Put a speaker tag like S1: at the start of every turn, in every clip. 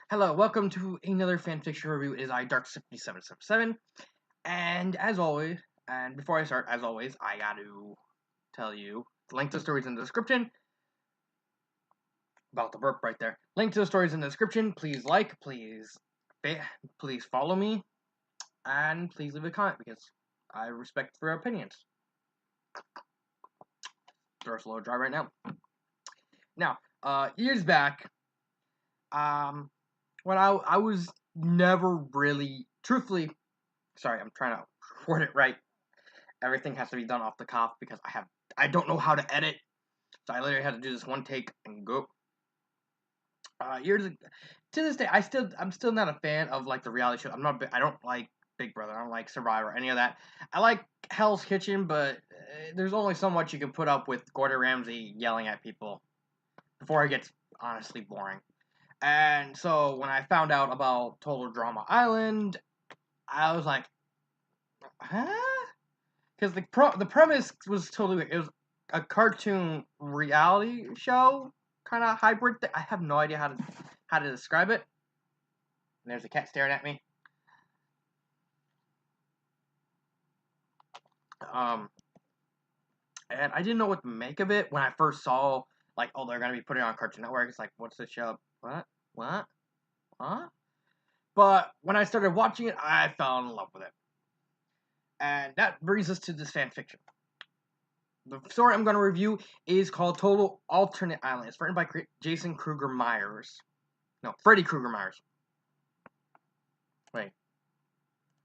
S1: Hello, welcome to another fanfiction review. It is I, Dark7777, and as always, and before I start, as always, I got to tell you, link to the stories in the description, about the burp right there, link to the stories in the description, please like, please follow me, and please leave a comment, because I respect your opinions. Throat's a little dry right now. Now, years back, when I was never really, truthfully, sorry, I'm trying to word it right. Everything has to be done off the cuff because I don't know how to edit, so I literally had to do this one take and go. To this day, I'm still not a fan of like the reality show. I don't like Big Brother. I don't like Survivor, any of that. I like Hell's Kitchen, but there's only so much you can put up with Gordon Ramsay yelling at people before it gets honestly boring. And so when I found out about Total Drama Island, I was like, huh? Because the premise was totally weird. It was a cartoon reality show kind of hybrid thing. I have no idea how to describe it. And there's a cat staring at me. And I didn't know what to make of it when I first saw like, oh, they're gonna be putting it on Cartoon Network. It's like, what's this show? What? Huh? But when I started watching it, I fell in love with it. And that brings us to this fan fiction. The story I'm going to review is called Total Alternate Island. It's written by Jason Kruger Myers. No, Freddy Krueger Myers. Wait.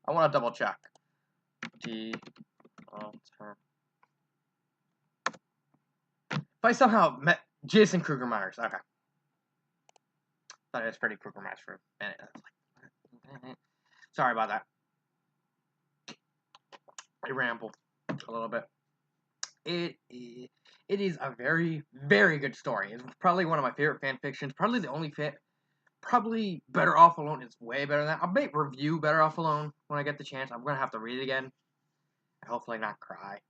S1: I want to double check. If I somehow met Jason Kruger Myers. Okay. Thought it was Freddy Krueger Myers for a minute. Sorry about that. I ramble a little bit. It is a very, very good story. It's probably one of my favorite fan fictions. Probably the only probably Better Off Alone is way better than that. I'll make review Better Off Alone when I get the chance. I'm going to have to read it again. And hopefully not cry.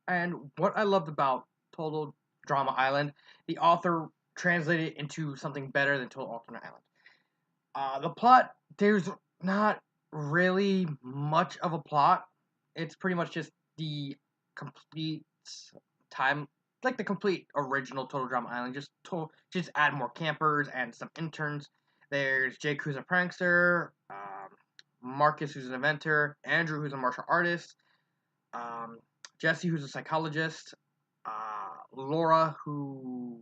S1: And what I loved about Total Drama Island, the author translated it into something better than Total Alternate Island. The plot, there's not really much of a plot. It's pretty much just the complete time, like the complete original Total Drama Island. Just add more campers and some interns. There's Jake, who's a prankster, Marcus, who's an inventor, Andrew, who's a martial artist, Jesse, who's a psychologist, Laura, who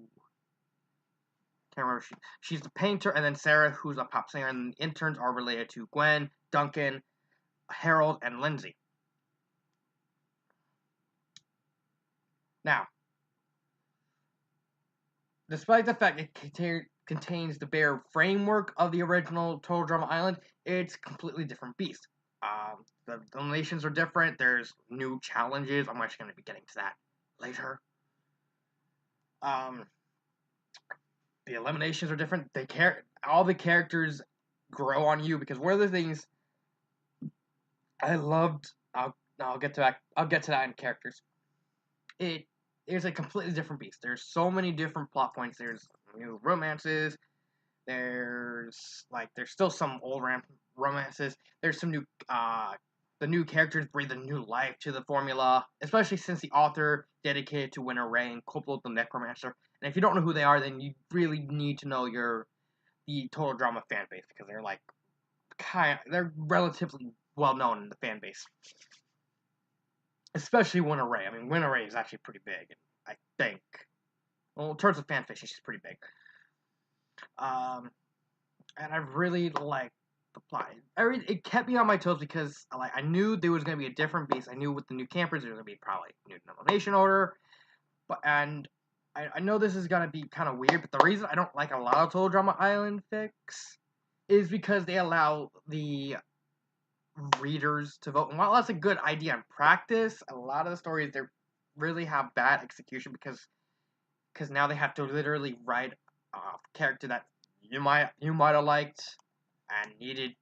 S1: can't remember, she's the painter, and then Sarah, who's a pop singer, and the interns are related to Gwen, Duncan, Harold, and Lindsay. Now, despite the fact it contains the bare framework of the original Total Drama Island, it's a completely different beast. The eliminations are different. There's new challenges. I'm actually going to be getting to that later. The eliminations are different. All the characters grow on you, because one of the things I loved. I'll get to that. I'll get to that in characters. It's a completely different beast. There's so many different plot points. There's new romances. There's still some old romances. There's some new the new characters breathe a new life to the formula, especially since the author dedicated to Winter Ray and Coppola the Necromancer. And if you don't know who they are, then you really need to know the Total Drama fan base, because they're relatively well known in the fan base. Especially Winter Ray. I mean, Winter Ray is actually pretty big, I think. Well, in terms of fanfiction, she's pretty big. And I really liked the plot. It kept me on my toes, because I knew there was going to be a different beast. I knew with the new campers there was going to be probably new nomination order. And I know this is going to be kind of weird, but the reason I don't like a lot of Total Drama Island fics is because they allow the readers to vote. And while that's a good idea in practice, a lot of the stories they really have bad execution, because now they have to literally write a character that you might have liked and needed,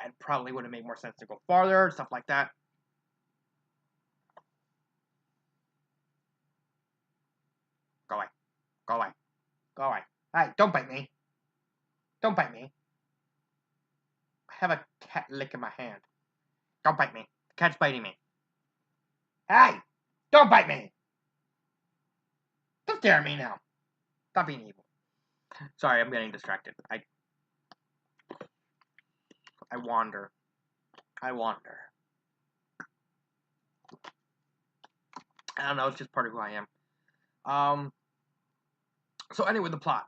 S1: and probably would have made more sense to go farther, stuff like that. Go away. Hey, don't bite me. Don't bite me. I have a cat lick in my hand. Don't bite me. The cat's biting me. Hey! Don't bite me! Don't stare at me now. Stop being evil. Sorry, I'm getting distracted. I wander. I wander. I don't know, it's just part of who I am. So anyway, the plot.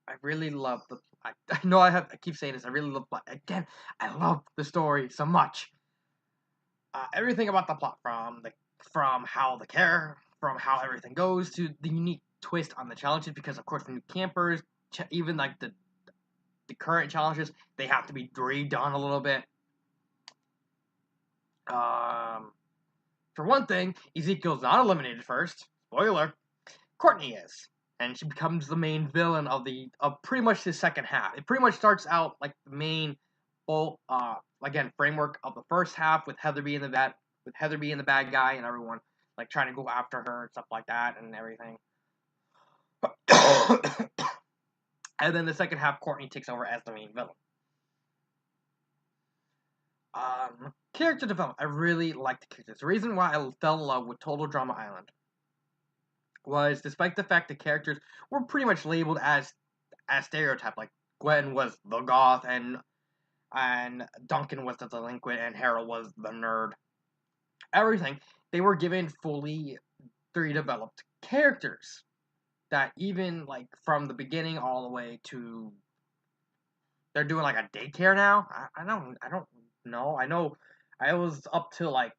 S1: I really love the. I know I keep saying this. I really love the plot. Again, I love the story so much. Everything about the plot, from how everything goes to the unique twist on the challenges. Because of course, the new campers, even like the current challenges, they have to be redone a little bit. For one thing, Ezekiel's not eliminated first. Spoiler. Courtney is, and she becomes the main villain of pretty much the second half. It pretty much starts out like the main framework of the first half with Heather being the bad guy and everyone like trying to go after her and stuff like that and everything. And then the second half, Courtney takes over as the main villain. Character development. I really like the characters. The reason why I fell in love with Total Drama Island was, despite the fact the characters were pretty much labeled as stereotype, like Gwen was the goth and Duncan was the delinquent and Harold was the nerd. Everything, they were given fully developed characters that even like from the beginning all the way to they're doing like a daycare now. I don't know. I know I was up to like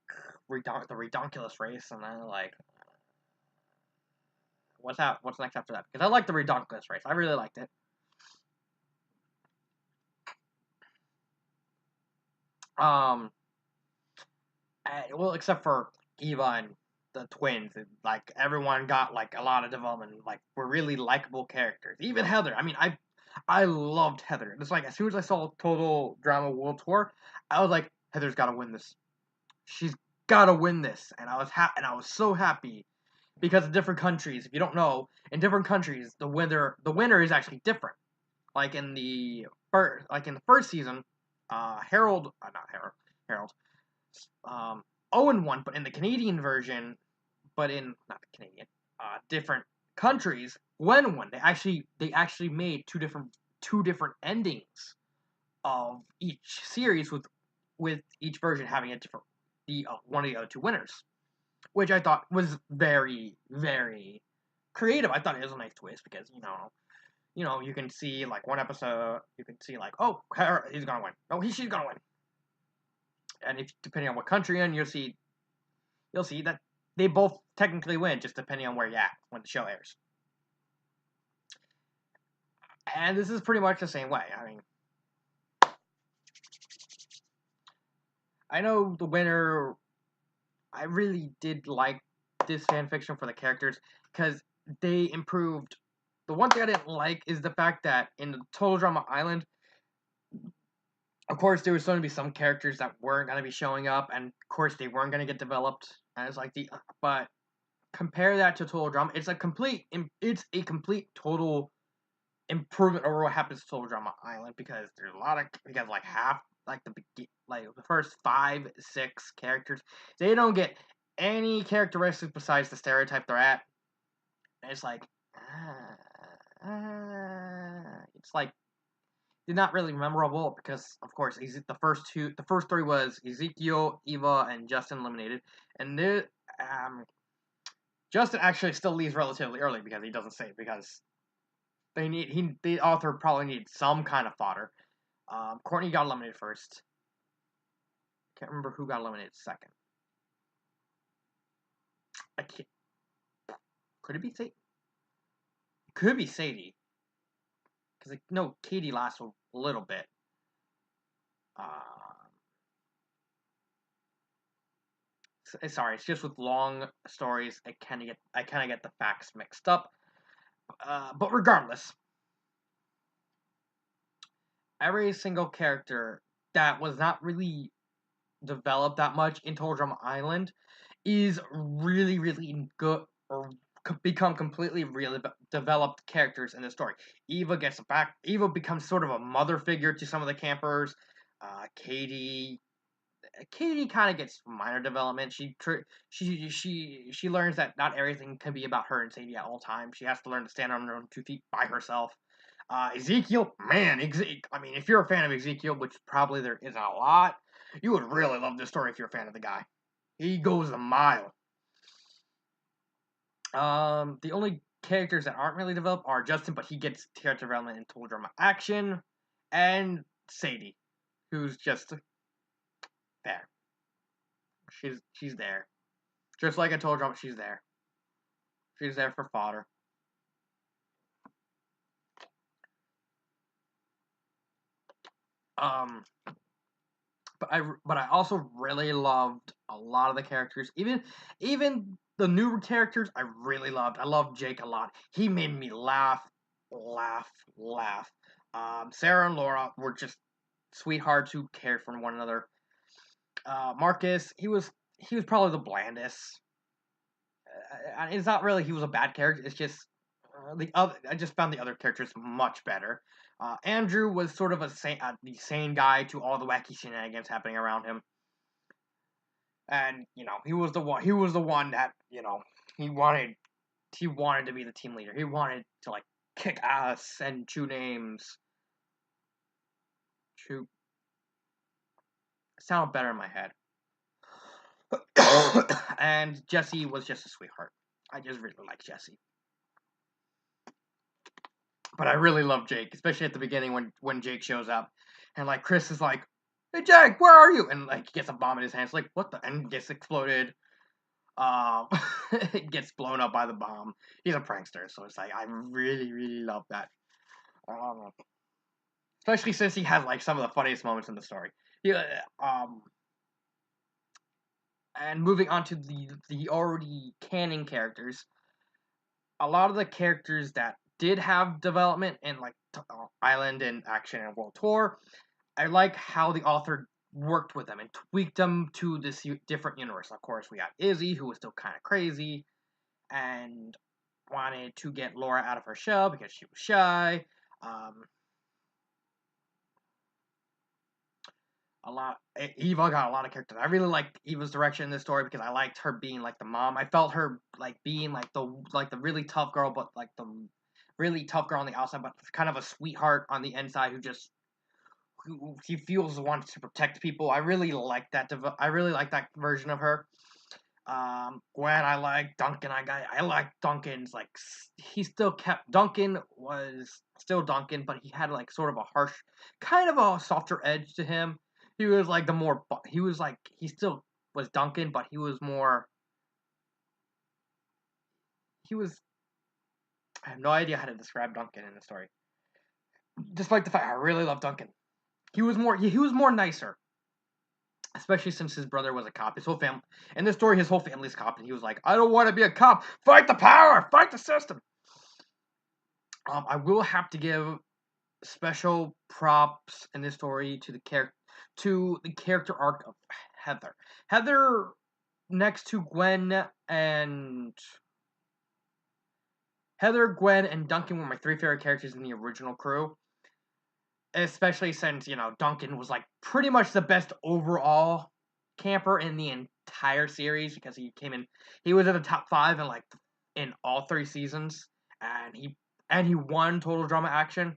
S1: the Redonkulous race and then like what's next after that? Because I like the Redonkulous race. I really liked it. Well, except for Eva and the twins, like everyone got like a lot of development. Like were really likable characters. Even Heather. I mean, I loved Heather. It's like as soon as I saw Total Drama World Tour, I was like, Heather's got to win this. She's got to win this, and I was so happy because of different countries. If you don't know, in different countries, the winner is actually different. Like in the first season, Harold, Owen won, but in the Canadian version, but in not the Canadian, different countries, Gwen won. They actually made two different endings of each series with each version having a different one of the other two winners, which I thought was very very creative. I thought it was a nice twist because you can see like one episode, you can see like, oh, he's gonna win, oh, she's gonna win, and if depending on what country you're in, you'll see that they both technically win, just depending on where you're at when the show airs. And this is pretty much the same way. I mean, I know the winner. I really did like this fanfiction for the characters because they improved. The one thing I didn't like is the fact that in the Total Drama Island, of course, there was going to be some characters that weren't going to be showing up, and of course, they weren't going to get developed. And it's like but compare that to Total Drama, it's a complete total improvement over what happens to Total Drama Island because there's like half the first 5-6 characters, they don't get any characteristics besides the stereotype they're at. And it's like it's like they're not really memorable because of course the first three was Ezekiel, Eva, and Justin eliminated, and Justin actually still leaves relatively early because he doesn't say because the author probably needs some kind of fodder. Courtney got eliminated first. Can't remember who got eliminated second. I can't. Could it be Sadie? Could be Sadie. Because no, Katie lasts a little bit. Sorry, it's just with long stories, I kind of get the facts mixed up. But regardless, every single character that was not really developed that much in Total Drama Island is really, really good or become completely real developed characters in the story. Eva becomes sort of a mother figure to some of the campers. Katie kind of gets minor development. She learns that not everything can be about her and Sadie at all times. She has to learn to stand on her own 2 feet by herself. Ezekiel, man, I mean, if you're a fan of Ezekiel, which probably there isn't a lot, you would really love this story if you're a fan of the guy. He goes a mile. The only characters that aren't really developed are Justin, but he gets character development in Total Drama Action, and Sadie, who's just there. She's there. Just like I told you, she's there. She's there for fodder. Um, but I also really loved a lot of the characters. Even the new characters, I really loved. I loved Jake a lot. He made me laugh, laugh, laugh. Sarah and Laura were just sweethearts who cared for one another. Marcus, he was probably the blandest. It's not really he was a bad character. It's just the other. I just found the other characters much better. Andrew was sort of the sane guy to all the wacky shenanigans happening around him, and he was the one. He was the one that he wanted. He wanted to be the team leader. He wanted to like kick ass and chew names. Chew sound better in my head. And Jesse was just a sweetheart. I just really like Jesse. But I really love Jake, especially at the beginning when Jake shows up, and like Chris is like, "Hey Jake, where are you?" And like he gets a bomb in his hands, like what the, and gets exploded. Gets blown up by the bomb. He's a prankster, so it's like I really love that. Especially since he has like some of the funniest moments in the story. And moving on to the already canon characters, a lot of the characters that did have development in like Island and Action and World Tour, I like how the author worked with them and tweaked them to this different universe. Of course, we got Izzy, who was still kind of crazy and wanted to get Laura out of her shell because she was shy. Eva got a lot of characters. I really liked Eva's direction in this story because I liked her being like the mom. I felt her like being like the really tough girl, but like the really tough girl on the outside, but kind of a sweetheart on the inside who he feels wants to protect people. I really like that. I really like that version of her. Gwen, I like Duncan. I like Duncan's like he still kept Duncan was still Duncan, but he had like sort of a harsh, kind of a softer edge to him. He was like he still was Duncan, but he was more. He was. I have no idea how to describe Duncan in the story. Despite the fact I really love Duncan, he was more nicer. Especially since his brother was a cop. His whole family, in this story, his whole family's cop, and he was like, I don't want to be a cop. Fight the power! Fight the system! I will have to give special props in this story to the character arc of Heather. Heather, next to Gwen and Duncan were my 3 favorite characters in the original crew. Especially since, Duncan was like pretty much the best overall camper in the entire series because he was in the top 5 in all 3 seasons, and he won Total Drama Action.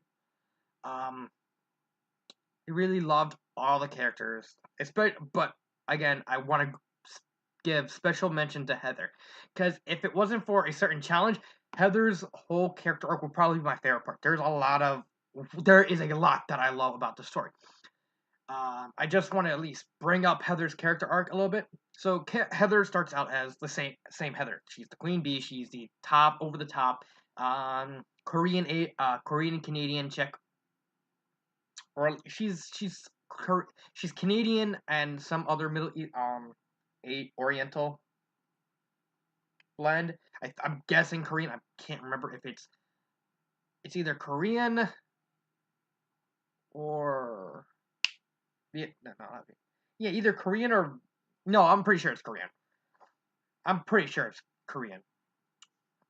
S1: He really loved all the characters. But again, I want to give special mention to Heather because if it wasn't for a certain challenge, Heather's whole character arc would probably be my favorite part. There is a lot that I love about the story. I just want to at least bring up Heather's character arc a little bit. So Heather starts out as the same Heather. She's the queen bee. She's the top over the top, Korean Canadian Czech, or she's Canadian and some other Oriental blend. I'm guessing Korean. I can't remember if it's either Korean or yeah, either Korean or no. I'm pretty sure it's Korean. I'm pretty sure it's Korean.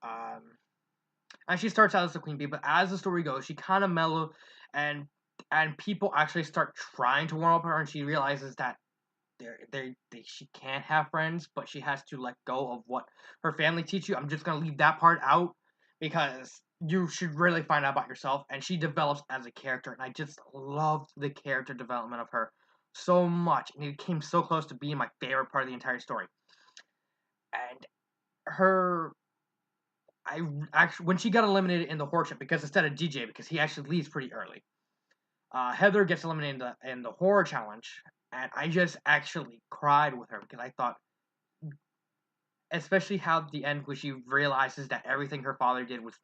S1: And she starts out as the queen bee, but as the story goes, she kind of mellow, and people actually start trying to warm up her, and she realizes that she can't have friends, but she has to let go of what her family teach you. I'm just gonna leave that part out because you should really find out about yourself. And she develops as a character, and I just loved the character development of her so much, and it came so close to being my favorite part of the entire story. And her, I actually when she got eliminated in the horse because instead of DJ, because he actually leaves pretty early. Heather gets eliminated in the horror challenge, and I just actually cried with her because I thought, especially how at the end when she realizes that everything her father did was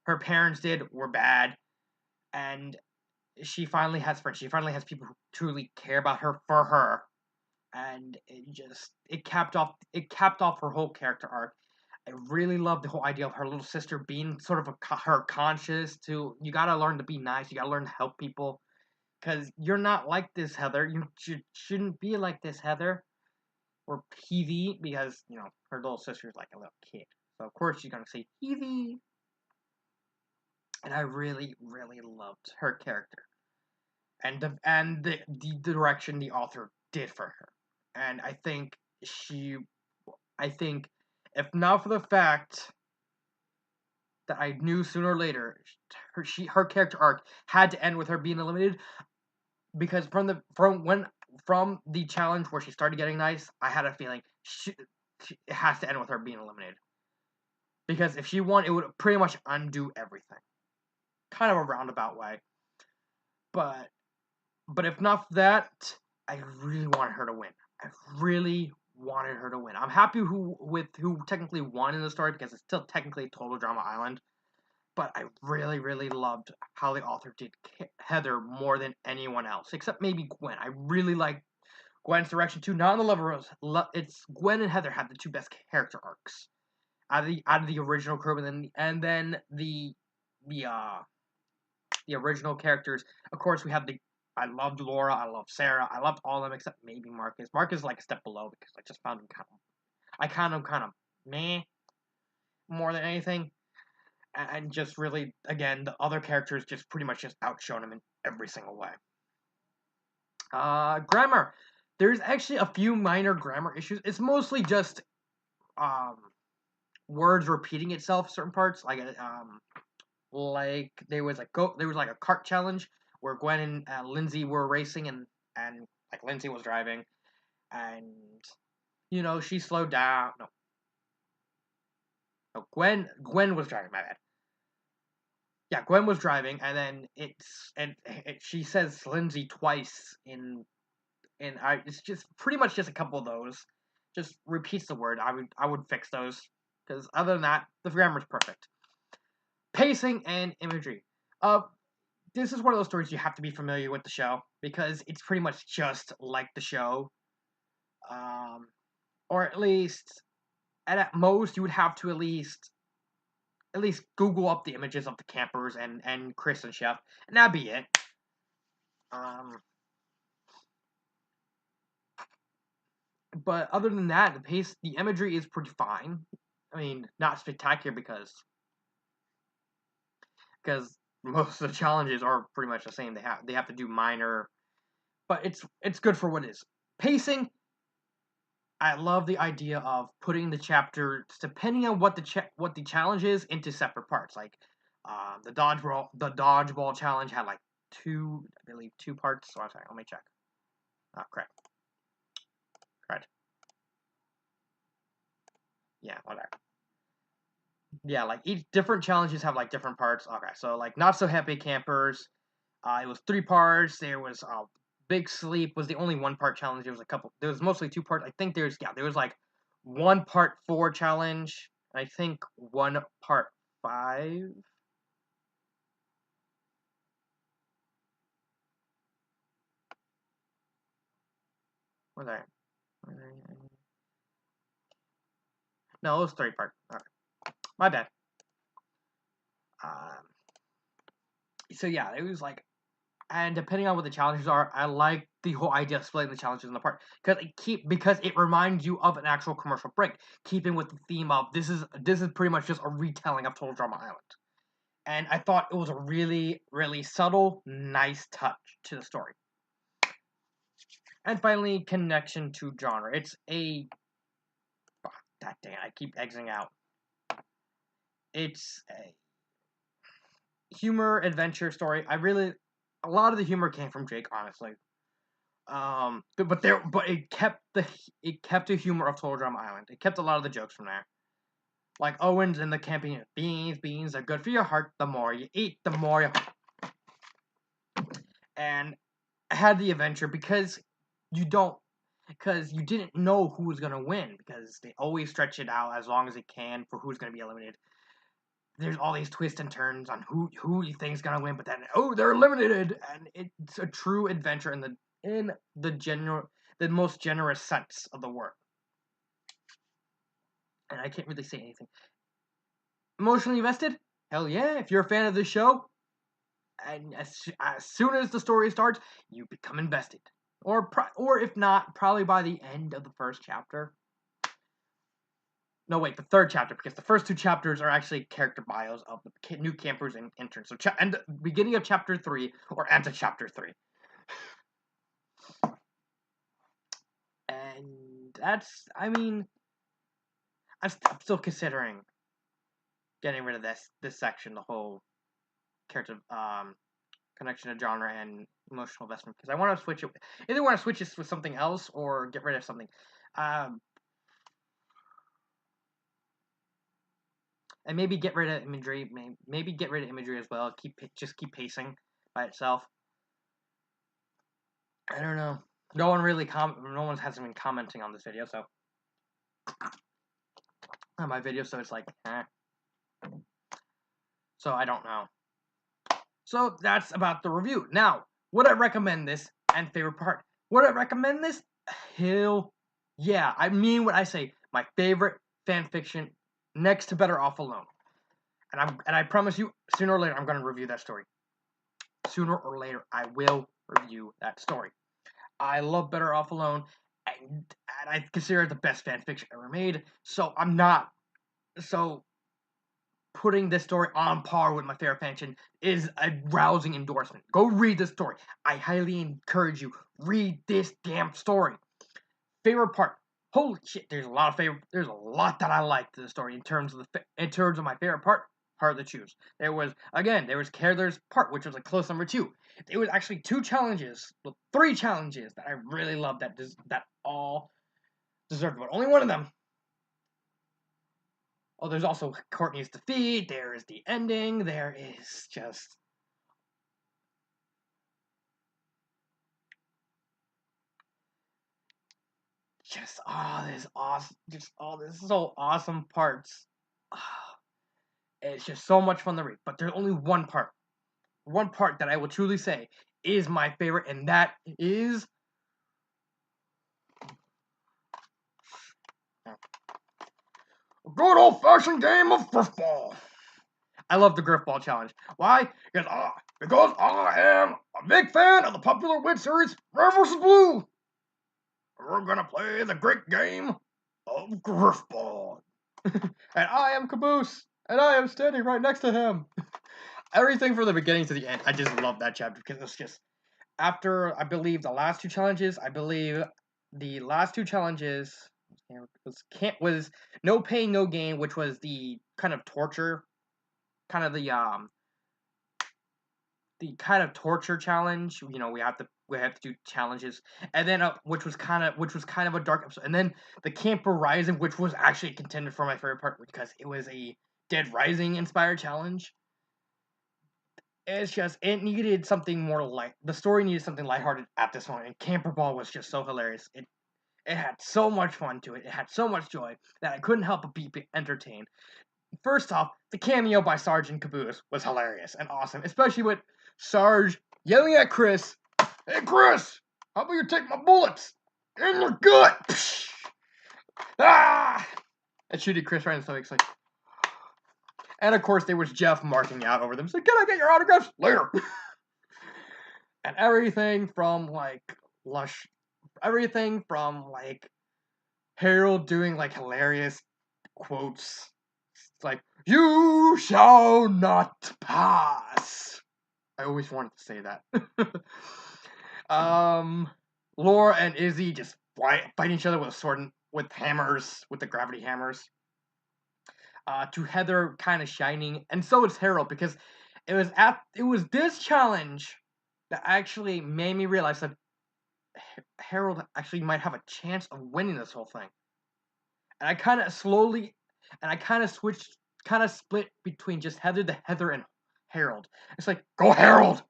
S1: her parents did were bad, and she finally has friends. She finally has people who truly care about her for her, and it capped off her whole character arc. I really love the whole idea of her little sister being sort of her conscious to you gotta learn to be nice, you gotta learn to help people, because you're not like this, Heather. You shouldn't be like this, Heather. Or Peavy, because, her little sister's like a little kid. So, of course, she's going to say Peavy. And I really, really loved her character. And the direction the author did for her. And I think if not for the fact that I knew sooner or later her character arc had to end with her being eliminated, because from the challenge where she started getting nice, I had a feeling it has to end with her being eliminated. Because if she won, it would pretty much undo everything. Kind of a roundabout way. But if not for that, I really wanted her to win. I really wanted her to win. I'm happy who technically won in the story because it's still technically Total Drama Island. But I really, really loved how the author did Heather more than anyone else, except maybe Gwen. I really like Gwen's direction too. Not in the Lover Rose. It's Gwen and Heather have the two best character arcs out of the original crew, and then the original characters. Of course, we have I loved Laura. I loved Sarah. I loved all of them except maybe Marcus. Marcus is like a step below because I just found him kind of meh more than anything. And just really, again, the other characters just pretty much just outshone him in every single way. Grammar. There's actually a few minor grammar issues. It's mostly just words repeating itself. Certain parts, like there was like a cart challenge where Gwen and Lindsay were racing, and like Lindsay was driving, and she slowed down. No, Gwen was driving. My bad. Yeah, Gwen was driving, and then she says Lindsay twice it's just pretty much just a couple of those. Just repeats the word. I would fix those because other than that, the grammar's perfect. Pacing and imagery. This is one of those stories you have to be familiar with the show because it's pretty much just like the show. Or at least, and at most, you would have to at least Google up the images of the campers and Chris and Chef, and that'd be it. But other than that, the imagery is pretty fine. I mean, not spectacular because most of the challenges are pretty much the same. They have to do minor, but it's good for what it is. Pacing, I love the idea of putting the chapters, depending on what the challenge is, into separate parts. Like the dodgeball challenge had like I believe two parts. So I'm sorry, let me check. Oh, correct. Yeah, whatever. Yeah, like each different challenges have like different parts. Okay, so like not so happy campers. It was 3 parts. There was big sleep was the only 1 part challenge. There was a couple. There was mostly 2 parts. I think there was like 1 part 4 challenge. I think 1 part 5. Was that? No, it was 3 parts. Okay. My bad. So yeah, it was like And depending on what the challenges are, I like the whole idea of splitting the challenges in the part because it reminds you of an actual commercial break, keeping with the theme of this is pretty much just a retelling of Total Drama Island. And I thought it was a really, really subtle, nice touch to the story. And finally, connection to genre. It's a that dang it, I keep exiting out. It's a humor adventure story. A lot of the humor came from Jake, honestly. But it kept the humor of Total Drama Island. It kept a lot of the jokes from there. Like Owens and the camping, beans are good for your heart. The more you eat, the more you. And I had the adventure because you didn't know who was gonna win because they always stretch it out as long as they can for who's gonna be eliminated. There's all these twists and turns on who you think's gonna win, but then they're eliminated, and it's a true adventure in the most generous sense of the word. And I can't really say anything. Emotionally invested? Hell yeah! If you're a fan of this show, and as soon as the story starts, you become invested. Or if not, probably by the end of the first chapter. No, wait, the third chapter, because the first two chapters are actually character bios of the new campers and interns. So, and the beginning of chapter 3 or end of chapter 3. And that's, I mean, I'm still considering getting rid of this section, the whole character connection to genre and emotional investment, because I want to switch it. Either want to switch this with something else or get rid of something. And maybe get rid of imagery. Maybe get rid of imagery as well. Just keep pacing by itself. I don't know. No one hasn't been commenting on this video, so on my video, so it's like, So I don't know. So that's about the review. Now, would I recommend this? And favorite part, would I recommend this? Hell yeah! I mean what I say. My favorite fan fiction, next to Better Off Alone. And I promise you, sooner or later, I'm going to review that story. Sooner or later, I will review that story. I love Better Off Alone, and I consider it the best fan fiction ever made. So putting this story on par with my favorite fanfiction is a rousing endorsement. Go read this story. I highly encourage you, read this damn story. Favorite part. Holy shit, there's a lot that I liked to the story in terms of my favorite part. Hard to choose. There was Carter's part, which was a close number 2. There was actually 3 challenges that I really loved that all deserved, but only one of them. Oh, there's also Courtney's defeat. There is the ending. There is just this awesome, this so awesome parts. It's just so much fun to read. But there's only one part that I will truly say is my favorite, and that is a good old-fashioned game of Griffball. I love the Griffball challenge. Why? Because I am a big fan of the popular web series Red vs. Blue. We're gonna play the great game of Griffball. And I am Caboose, and I am standing right next to him. Everything from the beginning to the end, I just love that chapter because it's just after I believe the last 2 challenges. Was No Pain No Gain, which was the kind of torture, the kind of torture challenge. You know, we have to do challenges, and then which was kind of a dark episode, and then the Camper Rising, which was actually a contender for my favorite part because it was a Dead Rising inspired challenge. It's just, it needed something more light. The story needed something lighthearted at this point, and Camper Ball was just so hilarious. It had so much fun to it. It had so much joy that I couldn't help but be entertained. First off, the cameo by Sarge and Caboose was hilarious and awesome, especially with Sarge yelling at Chris, "Hey Chris, how about you take my bullets in your gut?" Ah! And shooting Chris right in the stomach, like. And of course, there was Jeff marking out over them. So, can I get your autographs later? And everything from like everything from like Harold doing like hilarious quotes. It's like, "You shall not pass." I always wanted to say that. Laura and Izzy just fighting each other with a sword with hammers, with the gravity hammers. To Heather kind of shining, and so is Harold, because it was this challenge that actually made me realize that Harold actually might have a chance of winning this whole thing. And I kind of split between just Heather and Harold. It's like, go Harold!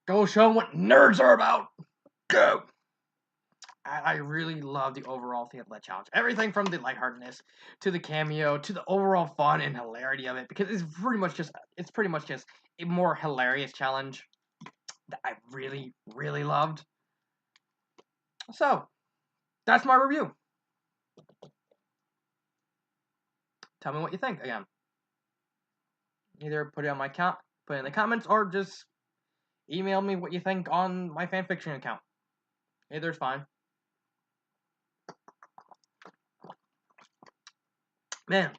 S1: Go show them what nerds are about! Go! I really love the overall theme of that challenge. Everything from the lightheartedness to the cameo to the overall fun and hilarity of it, because it's pretty much just a more hilarious challenge that I really, really loved. So, that's my review. Tell me what you think again. Either put it on my account, put it in the comments, or just email me what you think on my FanFiction account. Either's fine. Man,